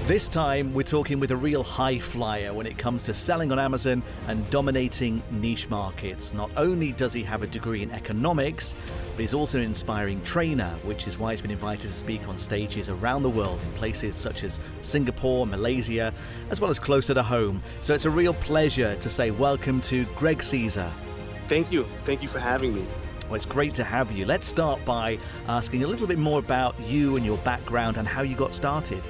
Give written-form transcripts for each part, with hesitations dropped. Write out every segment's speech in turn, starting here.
This time, we're talking with a real high flyer when it comes to selling on Amazon and dominating niche markets. Not only does he have a degree in economics, but he's also an inspiring trainer, which is why he's been invited to speak on stages around the world in places such as Singapore, Malaysia, as well as closer to home. So it's a real pleasure to say welcome to Greg Cesar. Thank you. Thank you for having me. Well, it's great to have you. Let's start by asking a little bit more about you and your background and how you got started.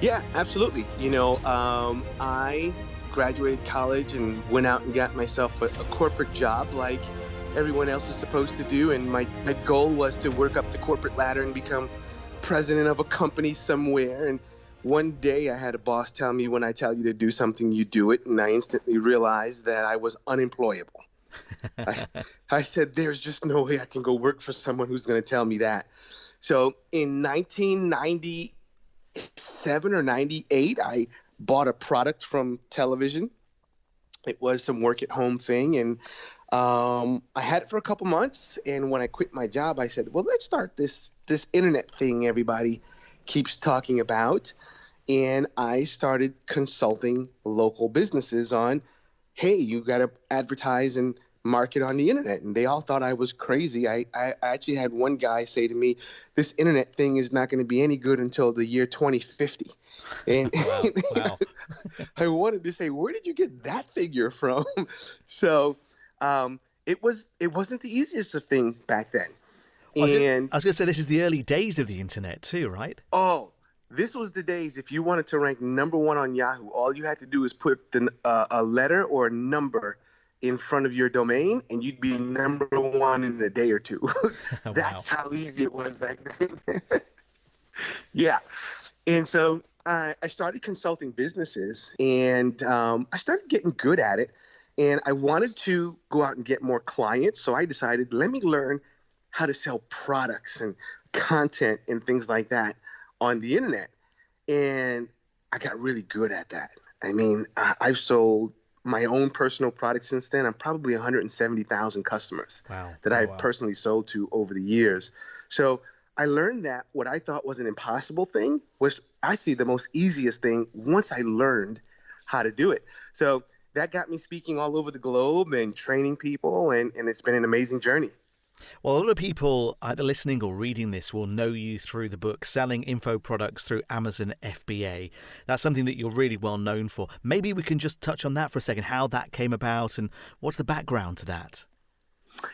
Yeah, absolutely. I graduated college and went out and got myself a corporate job like everyone else is supposed to do. And my goal was to work up the corporate ladder and become president of a company somewhere. And one day I had a boss tell me, when I tell you to do something, you do it. And I instantly realized that I was unemployable. I said, there's just no way I can go work for someone who's going to tell me that. So in 1997 or 98, I bought a product from television. It was some work at home thing. And I had it for a couple months. And when I quit my job, I said, well, let's start this internet thing everybody keeps talking about. And I started consulting local businesses on, hey, you got to advertise and market on the internet. And they all thought I was crazy. I actually had one guy say to me, this internet thing is not going to be any good until the year 2050. And wow. I wanted to say, where did you get that figure from? So it wasn't the easiest of thing back then. I was going to say, this is the early days of the internet too, right? Oh, this was the days if you wanted to rank number one on Yahoo, all you had to do is put a letter or a number in front of your domain, and you'd be number one in a day or two. That's how easy it was back then. Yeah. And so I started consulting businesses, and I started getting good at it. And I wanted to go out and get more clients. So I decided, let me learn how to sell products and content and things like that on the internet. And I got really good at that. I mean, I've sold my own personal products since then. I'm probably 170,000 customers that I've personally sold to over the years. So I learned that what I thought was an impossible thing was actually the most easiest thing once I learned how to do it. So that got me speaking all over the globe and training people, and it's been an amazing journey. Well, a lot of people either listening or reading this will know you through the book Selling Info Products Through Amazon FBA. That's something that you're really well known for. Maybe we can just touch on that for a second, how that came about and what's the background to that?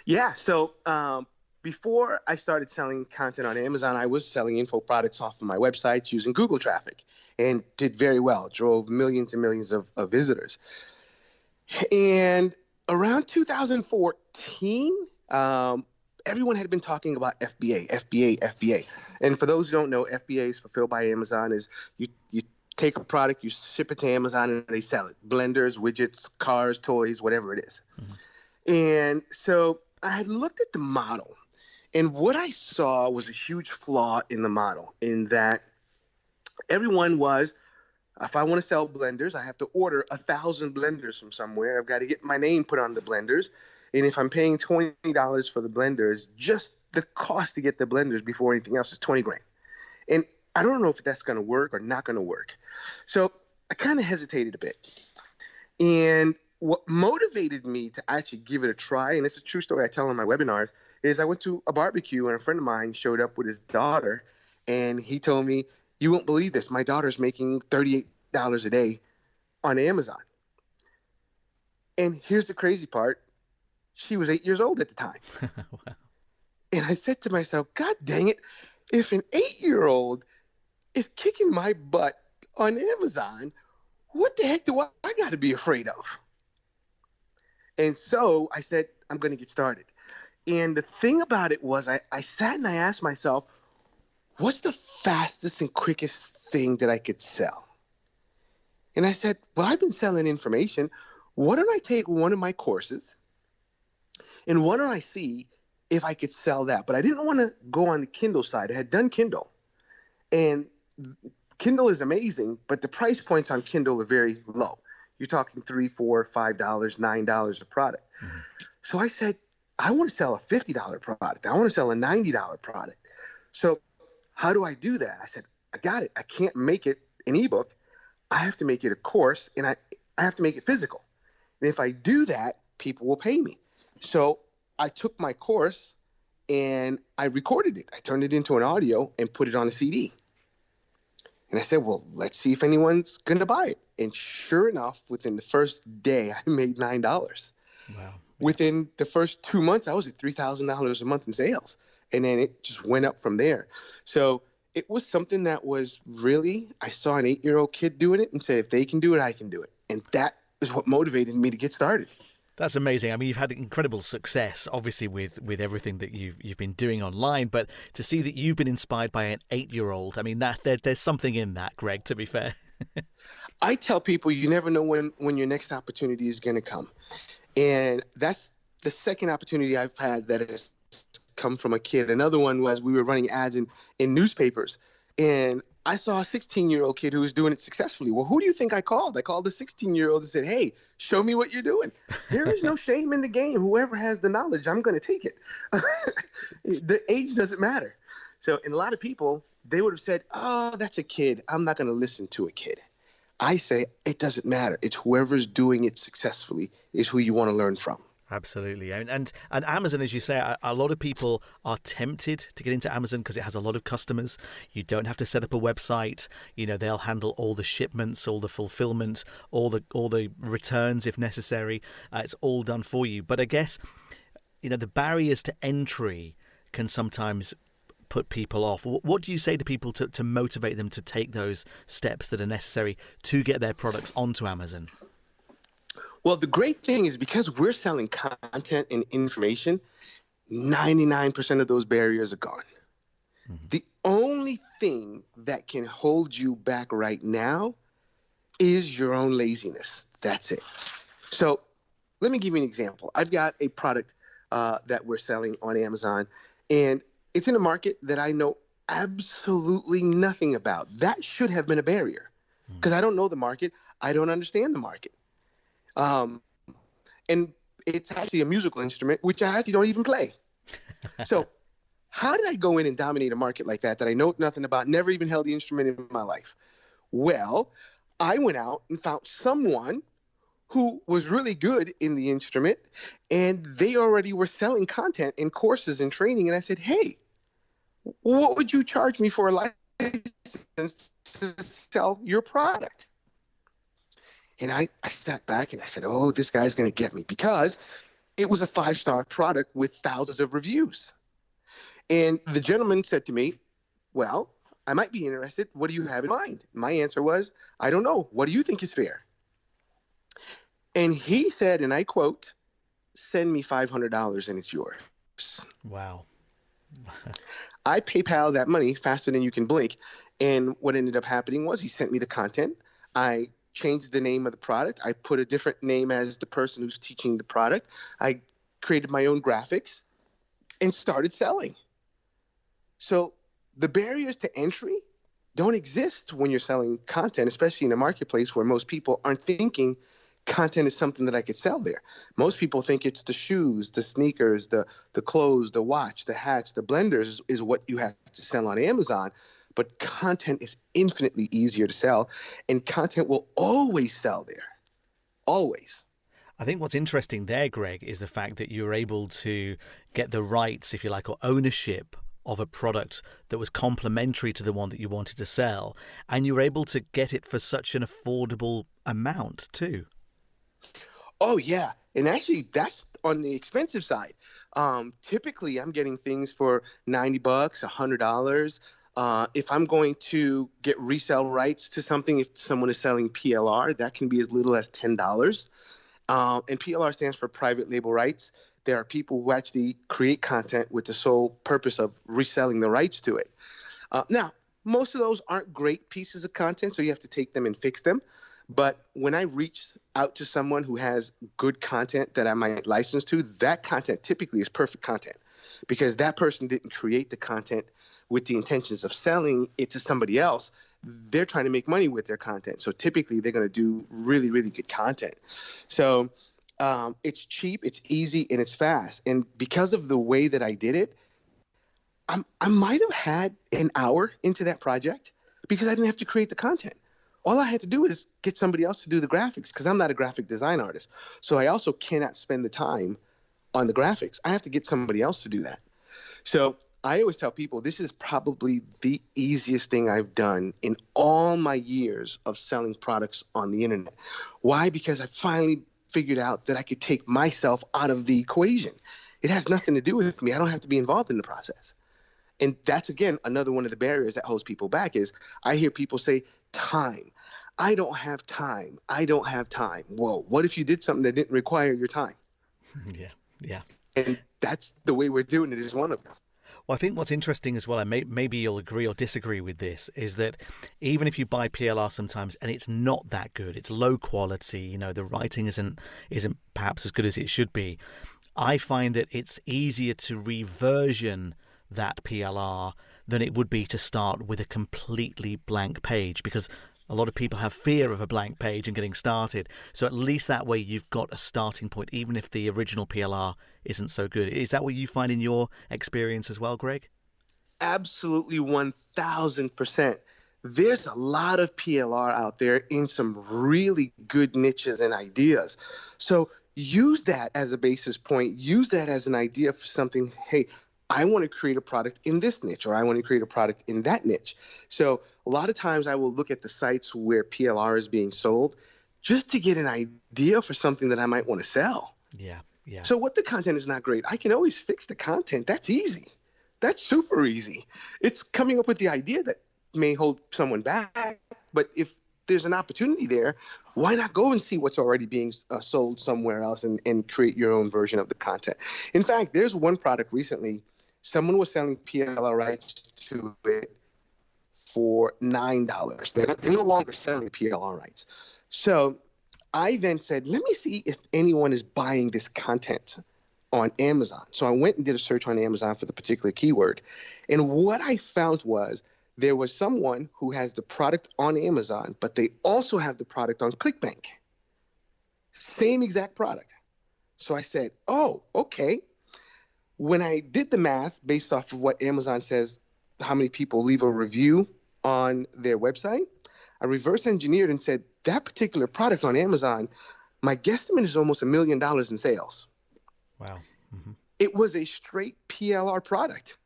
Yeah, so before I started selling content on Amazon, I was selling info products off of my websites using Google traffic and did very well, drove millions and millions of visitors. And around 2014, everyone had been talking about FBA. And for those who don't know, FBA is Fulfilled by Amazon. Is you take a product, you ship it to Amazon, and they sell it. Blenders, widgets, cars, toys, whatever it is. Mm-hmm. And so I had looked at the model, and what I saw was a huge flaw in the model, in that everyone was, if I want to sell blenders, I have to order 1,000 blenders from somewhere. I've got to get my name put on the blenders. And if I'm paying $20 for the blenders, just the cost to get the blenders before anything else is $20,000. And I don't know if that's going to work or not going to work. So I kind of hesitated a bit. And what motivated me to actually give it a try, and it's a true story I tell in my webinars, is I went to a barbecue and a friend of mine showed up with his daughter, and he told me, you won't believe this, my daughter's making $38 a day on Amazon. And here's the crazy part. She was 8 years old at the time. Wow. And I said to myself, God dang it, if an 8-year-old is kicking my butt on Amazon, what the heck do I got to be afraid of? And so I said, I'm going to get started. And the thing about it was I sat and I asked myself, what's the fastest and quickest thing that I could sell? And I said, well, I've been selling information. Why don't I take one of my courses and why don't I see if I could sell that? But I didn't want to go on the Kindle side. I had done Kindle. And Kindle is amazing, but the price points on Kindle are very low. You're talking $3, $4, $5, $9 a product. Mm-hmm. So I said, I want to sell a $50 product. I want to sell a $90 product. So how do I do that? I said, I got it. I can't make it an ebook. I have to make it a course, and I have to make it physical. And if I do that, people will pay me. So I took my course and I recorded it. I turned it into an audio and put it on a CD. And I said, well, let's see if anyone's going to buy it. And sure enough, within the first day, I made $9. Wow. Within the first 2 months, I was at $3,000 a month in sales. And then it just went up from there. So it was something that was really, I saw an 8-year-old kid doing it and said, if they can do it, I can do it. And that is what motivated me to get started. That's amazing. I mean, you've had incredible success, obviously, with everything that you've been doing online. But to see that you've been inspired by an 8-year-old, I mean, there's something in that, Greg, to be fair. I tell people you never know when your next opportunity is going to come. And that's the second opportunity I've had that has come from a kid. Another one was we were running ads in newspapers. And I saw a 16-year-old kid who was doing it successfully. Well, who do you think I called? I called the 16-year-old and said, hey, show me what you're doing. There is no shame in the game. Whoever has the knowledge, I'm going to take it. The age doesn't matter. So, and a lot of people, they would have said, oh, that's a kid. I'm not going to listen to a kid. I say it doesn't matter. It's whoever's doing it successfully is who you want to learn from. Absolutely. And Amazon, as you say, a lot of people are tempted to get into Amazon because it has a lot of customers. You don't have to set up a website. You know, they'll handle all the shipments, all the fulfillment, all the returns if necessary. It's all done for you. But I guess, you know, the barriers to entry can sometimes put people off. What do you say to people to motivate them to take those steps that are necessary to get their products onto Amazon? Well, the great thing is because we're selling content and information, 99% of those barriers are gone. Mm-hmm. The only thing that can hold you back right now is your own laziness. That's it. So let me give you an example. I've got a product that we're selling on Amazon, and it's in a market that I know absolutely nothing about. That should have been a barrier because I don't know the market. I don't understand the market. And it's actually a musical instrument, which I actually don't even play. So how did I go in and dominate a market like that I know nothing about, never even held the instrument in my life? Well, I went out and found someone who was really good in the instrument, and they already were selling content and courses and training. And I said, hey, what would you charge me for a license to sell your product? And I sat back and I said, oh, this guy's going to get me, because it was a 5-star product with thousands of reviews. And the gentleman said to me, well, I might be interested. What do you have in mind? My answer was, I don't know. What do you think is fair? And he said, and I quote, send me $500 and it's yours. Wow. I PayPal that money faster than you can blink. And what ended up happening was he sent me the content. I changed the name of the product. I put a different name as the person who's teaching the product. I created my own graphics and started selling. So the barriers to entry don't exist when you're selling content, especially in a marketplace where most people aren't thinking content is something that I could sell there. Most people think it's the shoes, the sneakers, the clothes, the watch, the hats, the blenders is what you have to sell on Amazon. But content is infinitely easier to sell, and content will always sell there. Always. I think what's interesting there, Greg, is the fact that you were able to get the rights, if you like, or ownership of a product that was complementary to the one that you wanted to sell, and you were able to get it for such an affordable amount too. Oh, yeah. And actually, that's on the expensive side. Typically, I'm getting things for $90, $100. If I'm going to get resale rights to something, if someone is selling PLR, that can be as little as $10. And PLR stands for private label rights. There are people who actually create content with the sole purpose of reselling the rights to it. Now, most of those aren't great pieces of content, so you have to take them and fix them. But when I reach out to someone who has good content that I might license to, that content typically is perfect content, because that person didn't create the content with the intentions of selling it to somebody else. They're trying to make money with their content. So typically they're going to do really, really good content. So it's cheap, it's easy, and it's fast. And because of the way that I did it, I might have had an hour into that project, because I didn't have to create the content. All I had to do is get somebody else to do the graphics because I'm not a graphic design artist. So I also cannot spend the time on the graphics. I have to get somebody else to do that. So I always tell people this is probably the easiest thing I've done in all my years of selling products on the internet. Why? Because I finally figured out that I could take myself out of the equation. It has nothing to do with me. I don't have to be involved in the process. And that's, again, another one of the barriers that holds people back is I hear people say, time. I don't have time. I don't have time. Whoa, what if you did something that didn't require your time? Yeah, yeah. And that's the way we're doing it is one of them. Well, I think what's interesting as well, and maybe you'll agree or disagree with this, is that even if you buy PLR sometimes and it's not that good, it's low quality, you know, the writing isn't perhaps as good as it should be, I find that it's easier to reversion that PLR than it would be to start with a completely blank page, because a lot of people have fear of a blank page and getting started. So at least that way you've got a starting point, even if the original PLR isn't so good. Is that what you find in your experience as well, Greg? Absolutely 1,000%. There's a lot of PLR out there in some really good niches and ideas. So use that as a basis point. Use that as an idea for something. Hey, I want to create a product in this niche, or I want to create a product in that niche. So a lot of times I will look at the sites where PLR is being sold just to get an idea for something that I might want to sell. Yeah, yeah. So what the content is not great, I can always fix the content. That's easy. That's super easy. It's coming up with the idea that may hold someone back. But if there's an opportunity there, why not go and see what's already being sold somewhere else and create your own version of the content? In fact, there's one product recently, someone was selling PLR rights to it for $9. They're no longer selling PLR rights. So I then said, let me see if anyone is buying this content on Amazon. So I went and did a search on Amazon for the particular keyword. And what I found was there was someone who has the product on Amazon, but they also have the product on ClickBank. Same exact product. So I said, oh, okay. When I did the math based off of what Amazon says, how many people leave a review on their website, I reverse engineered and said, that particular product on Amazon, my guesstimate is almost $1 million in sales. Wow. Mm-hmm. It was a straight PLR product.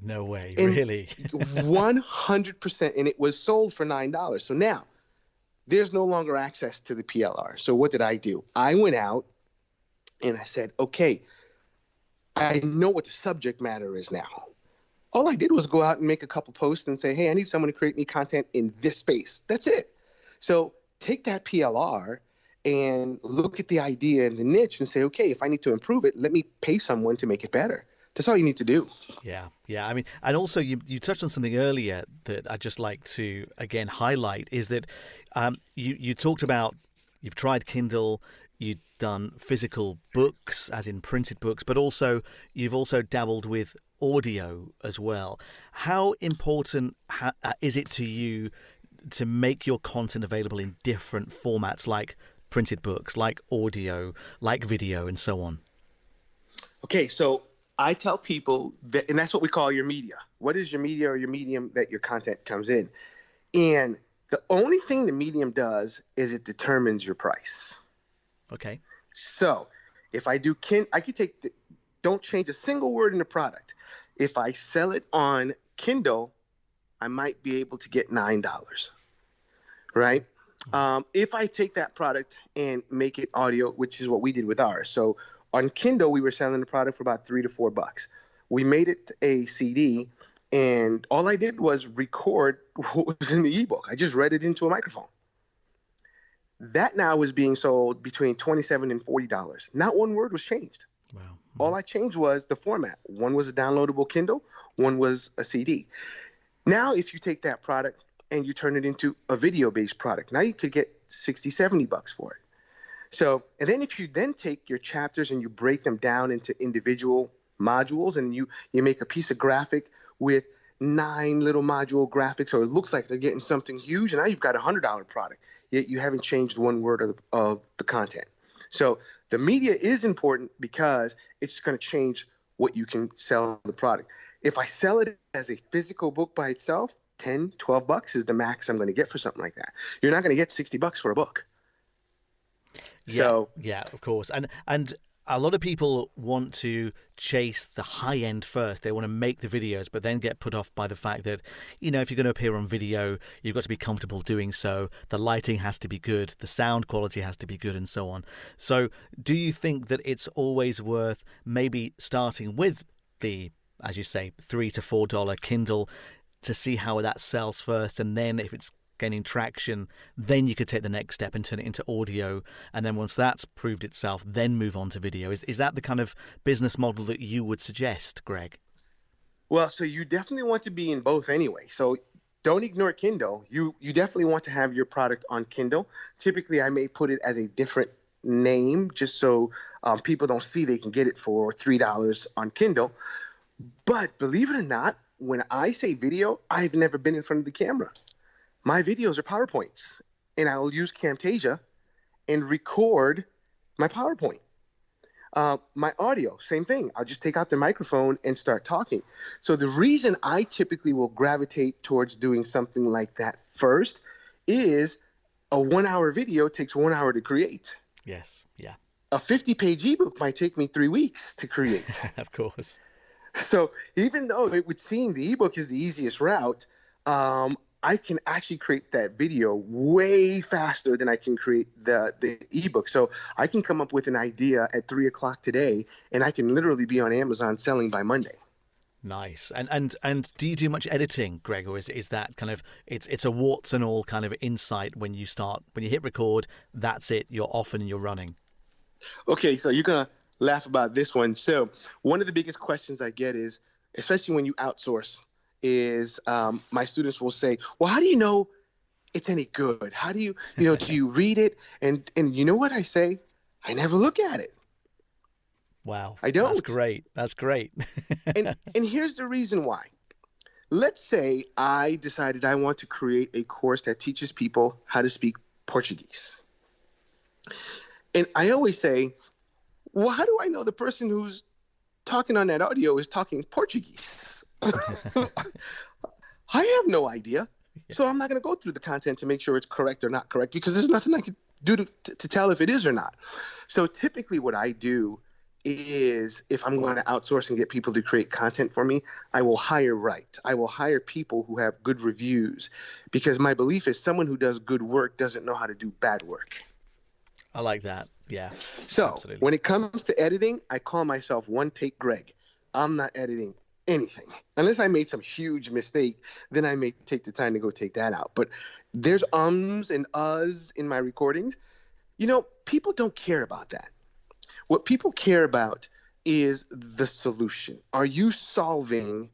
No way, and really? 100%. And it was sold for $9. So now there's no longer access to the PLR. So what did I do? I went out and I said, okay, I know what the subject matter is now. All I did was go out and make a couple posts and say, hey, I need someone to create me content in this space. That's it. So take that PLR and look at the idea and the niche and say, okay, if I need to improve it, let me pay someone to make it better. That's all you need to do. Yeah, yeah. I mean, and also you touched on something earlier that I'd just like to, again, highlight is that you talked about you've tried Kindle, you've done physical books, as in printed books, but also you've also dabbled with audio as well. How important is it to you to make your content available in different formats like printed books, like audio, like video, and so on? Okay, so I tell people that, and that's what we call your media. What is your media or your medium that your content comes in? And the only thing the medium does is it determines your price. Okay. So if I do I could take don't change a single word in the product. If I sell it on Kindle, I might be able to get $9, right? If I take that product and make it audio, which is what we did with ours. So on Kindle, we were selling the product for about $3 to $4. We made it a CD, and all I did was record what was in the ebook. I just read it into a microphone. That now is being sold between $27 and $40. Not one word was changed. Wow. All I changed was the format. One was a downloadable Kindle, one was a CD. Now, if you take that product and you turn it into a video-based product, now you could get $60, $70 for it. So, and then if you then take your chapters and you break them down into individual modules and you make a piece of graphic with 9 little module graphics, so it looks like they're getting something huge, and now you've got a $100 product, yet you haven't changed one word of the content. So the media is important because it's going to change what you can sell the product. If I sell it as a physical book by itself, $10, $12 is the max I'm going to get for something like that. You're not going to get $60 for a book. So yeah, of course. And a lot of people want to chase the high end first. They want to make the videos, but then get put off by the fact that, if you're going to appear on video, you've got to be comfortable doing so. The lighting has to be good. The sound quality has to be good, and so on. So do you think that it's always worth maybe starting with the, as you say, $3 to $4 Kindle to see how that sells first, and then if it's gaining traction, then you could take the next step and turn it into audio, and then once that's proved itself, then move on to video? Is that the kind of business model that you would suggest, Greg? Well, so you definitely want to be in both anyway. So don't ignore Kindle. You definitely want to have your product on Kindle. Typically, I may put it as a different name just so people don't see they can get it for $3 on Kindle. But believe it or not, when I say video, I've never been in front of the camera. My videos are PowerPoints, and I'll use Camtasia and record my PowerPoint. My audio, same thing. I'll just take out the microphone and start talking. So the reason I typically will gravitate towards doing something like that first is a 1 hour video takes 1 hour to create. Yes, yeah. A 50-page ebook might take me 3 weeks to create. Of course. So even though it would seem the ebook is the easiest route, I can actually create that video way faster than I can create the ebook. So I can come up with an idea at 3 o'clock today, and I can literally be on Amazon selling by Monday. Nice. And do you do much editing, Greg, or is that kind of it's a warts and all kind of insight when you hit record? That's it. You're off and you're running. Okay, so you're gonna laugh about this one. So one of the biggest questions I get is, especially when you outsource, is my students will say, well, how do you know it's any good? How do you, do you read it? And you know what I say? I never look at it. Wow. I don't. That's great. and here's the reason why. Let's say I decided I want to create a course that teaches people how to speak Portuguese. And I always say, well, how do I know the person who's talking on that audio is talking Portuguese? I have no idea. So I'm not going to go through the content to make sure it's correct or not correct, because there's nothing I can do to tell if it is or not. So typically what I do is, if I'm going to outsource and get people to create content for me, I will hire people who have good reviews, because my belief is someone who does good work doesn't know how to do bad work. I like that. Yeah. So absolutely. When it comes to editing, I call myself one take Greg. I'm not editing anything unless I made some huge mistake. Then I may take the time to go take that out. But there's ums and uhs in my recordings. People don't care about that. What people care about is the solution. Are you solving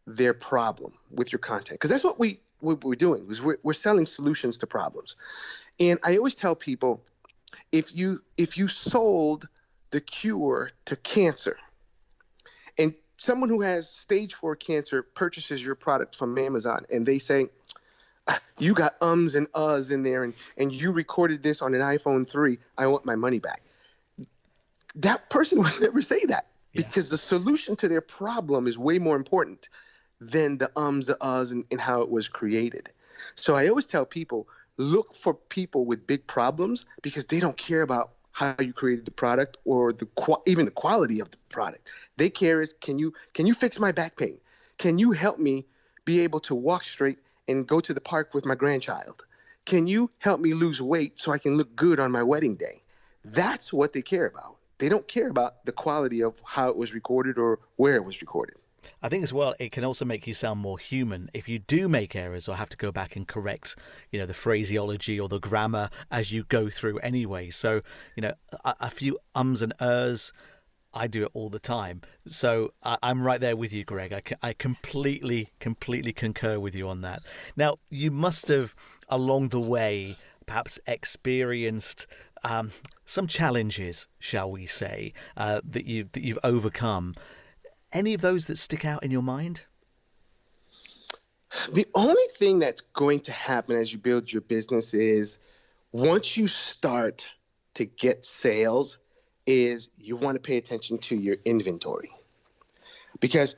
their problem with your content? Because that's what we're doing, is we're selling solutions to problems. And I always tell people, if you sold the cure to cancer, and someone who has stage 4 cancer purchases your product from Amazon, and they say, you got ums and uhs in there, and you recorded this on an iPhone 3, I want my money back. That person would never say that, because the solution to their problem is way more important than the ums, the uhs, and how it was created. So I always tell people, look for people with big problems, because they don't care about how you created the product or even the quality of the product. They care is, can you fix my back pain? Can you help me be able to walk straight and go to the park with my grandchild? Can you help me lose weight so I can look good on my wedding day? That's what they care about. They don't care about the quality of how it was recorded or where it was recorded. I think as well, it can also make you sound more human if you do make errors or have to go back and correct, the phraseology or the grammar as you go through anyway. So, a few ums and ers, I do it all the time. So I'm right there with you, Greg. I completely concur with you on that. Now, you must have, along the way, perhaps experienced some challenges, shall we say, that you've overcome. Any of those that stick out in your mind? The only thing that's going to happen as you build your business is, once you start to get sales, is you want to pay attention to your inventory. Because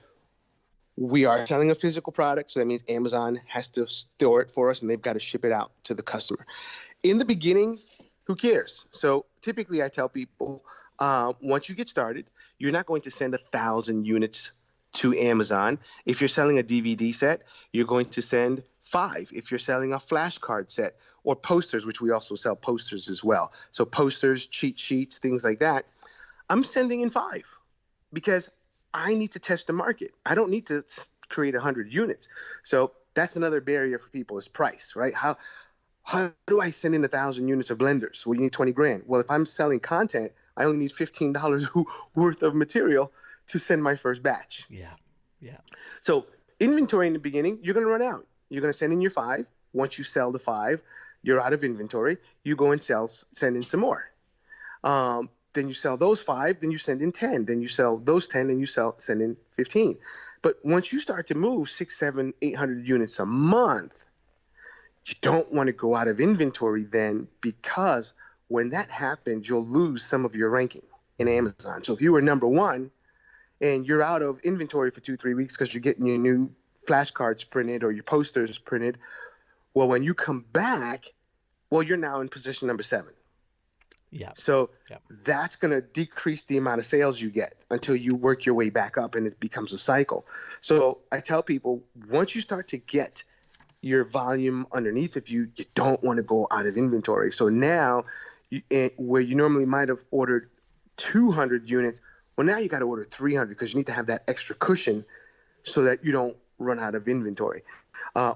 We are selling a physical product, so that means Amazon has to store it for us, and they've got to ship it out to the customer. In the beginning, who cares? So typically I tell people, once you get started, you're not going to send 1,000 units to Amazon. If you're selling a DVD set, you're going to send 5. If you're selling a flashcard set or posters, which we also sell posters as well. So posters, cheat sheets, things like that, I'm sending in 5 because I need to test the market. I don't need to create 100 units. So that's another barrier for people is price, right? How do I send in 1,000 units of blenders? Well, you need 20 grand. Well, if I'm selling content, I only need $15 worth of material to send my first batch. Yeah. Yeah. So inventory in the beginning, you're going to run out. You're going to send in your 5. Once you sell the 5, you're out of inventory. You go and send in some more. Then you sell those 5, then you send in 10. Then you sell those 10, then you send in 15. But once you start to move 6, 7, 800 units a month, you don't want to go out of inventory then, because when that happens, you'll lose some of your ranking in Amazon. So if you were number 1 and you're out of inventory for 2-3 weeks because you're getting your new flashcards printed or your posters printed, well, when you come back, well, you're now in position number 7. Yeah. So that's going to decrease the amount of sales you get until you work your way back up and it becomes a cycle. So I tell people, once you start to get your volume underneath of you, you don't want to go out of inventory. So now, where you normally might have ordered 200 units, well, now you got to order 300 because you need to have that extra cushion so that you don't run out of inventory.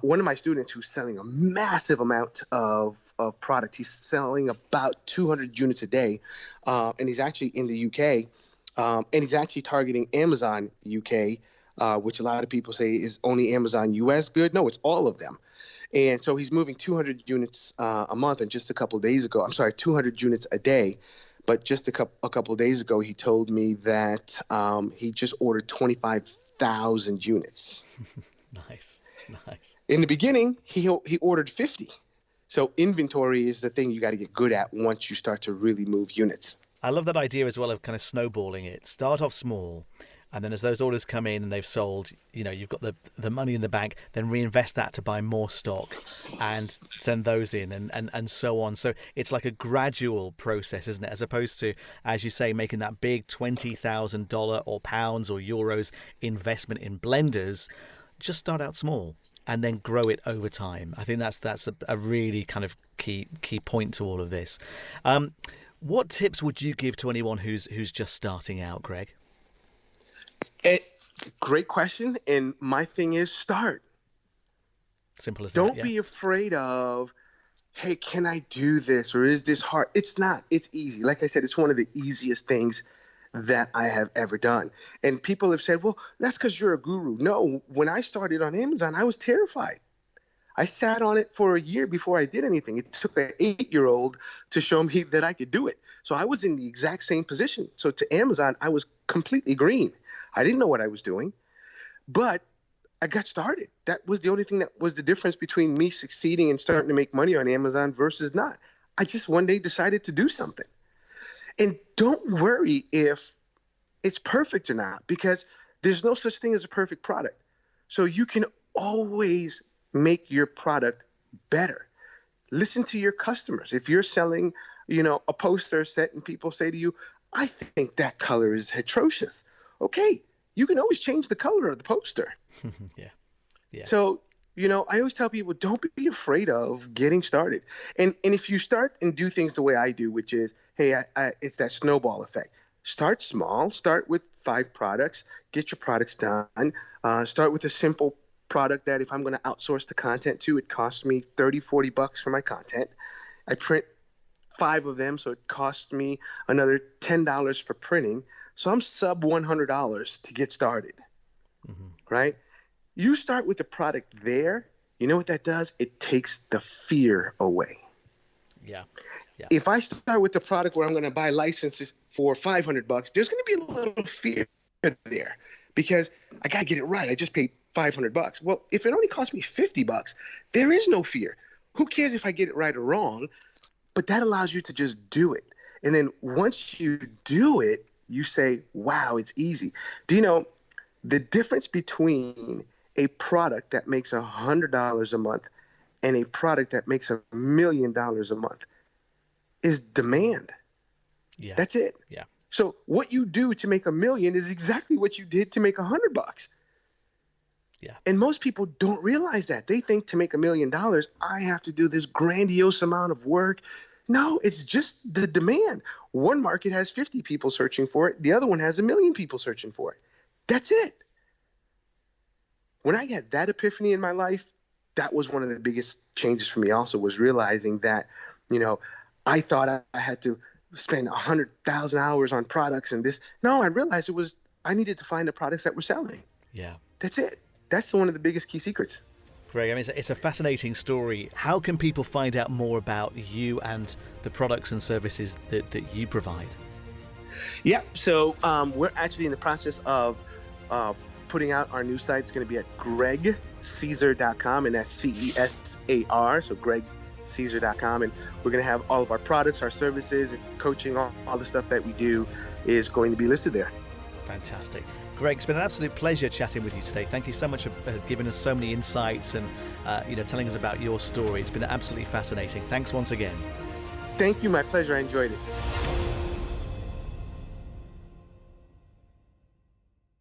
One of my students who's selling a massive amount of product, he's selling about 200 units a day, and he's actually in the UK, and he's actually targeting Amazon UK, which a lot of people say is only Amazon US good. No, it's all of them. And so he's moving 200 units a month, and just a couple of days ago, 200 units a day. But just a couple of days ago, he told me that he just ordered 25,000 units. Nice. In the beginning, he ordered 50. So inventory is the thing you got to get good at once you start to really move units. I love that idea as well of kind of snowballing it. Start off small, and then as those orders come in and they've sold, you've got the money in the bank, then reinvest that to buy more stock and send those in and so on. So it's like a gradual process, isn't it? As opposed to, as you say, making that big $20,000 or pounds or euros investment in blenders. Just start out small and then grow it over time. I think that's a really kind of key point to all of this. What tips would you give to anyone who's just starting out, Greg? Great question. And my thing is start. Simple as Don't that. be afraid of, hey, can I do this? Or is this hard? It's not. It's easy. Like I said, it's one of the easiest things that I have ever done. And people have said, well, that's because you're a guru. No, when I started on Amazon, I was terrified. I sat on it for a year before I did anything. It took an 8-year-old to show me that I could do it. So I was in the exact same position. So to Amazon, I was completely green. I didn't know what I was doing, but I got started. That was the only thing that was the difference between me succeeding and starting to make money on Amazon versus not. I just one day decided to do something. And don't worry if it's perfect or not, because there's no such thing as a perfect product. So you can always make your product better. Listen to your customers. If you're selling, a poster set and people say to you, I think that color is atrocious. Okay, you can always change the color of the poster. Yeah. So, I always tell people, don't be afraid of getting started. And if you start and do things the way I do, which is, hey, it's that snowball effect. Start small. Start with 5 products. Get your products done. Start with a simple product that if I'm going to outsource the content to, it costs me $30-$40 for my content. I print 5 of them, so it costs me another $10 for printing. So I'm sub $100 to get started, right? You start with the product there. You know what that does? It takes the fear away. Yeah. If I start with the product where I'm going to buy licenses for $500, there's going to be a little fear there because I got to get it right. I just paid $500. Well, if it only costs me $50, there is no fear. Who cares if I get it right or wrong? But that allows you to just do it. And then once you do it, you say, wow, it's easy. Do you know, The difference between a product that makes $100 a month and a product that makes $1 million a month is demand. Yeah. That's it. Yeah. So what you do to make $1 million is exactly what you did to make $100. Yeah. And most people don't realize that. They think to make $1 million, I have to do this grandiose amount of work. No, it's just the demand. One market has 50 people searching for it. The other one has 1 million people searching for it. That's it. When I had that epiphany in my life, that was one of the biggest changes for me also, was realizing that, I thought I had to spend 100,000 hours on products and this. No, I realized I needed to find the products that were selling. Yeah. That's it. That's one of the biggest key secrets. Greg, I mean, it's a fascinating story. How can people find out more about you and the products and services that you provide? Yeah, so we're actually in the process of putting out our new site. It's going to be at gregcesar.com, and that's CESAR, so gregcesar.com. And we're going to have all of our products, our services, coaching, all the stuff that we do is going to be listed there. Fantastic. Greg, it's been an absolute pleasure chatting with you today. Thank you so much for giving us so many insights and telling us about your story. It's been absolutely fascinating. Thanks once again. Thank you. My pleasure. I enjoyed it.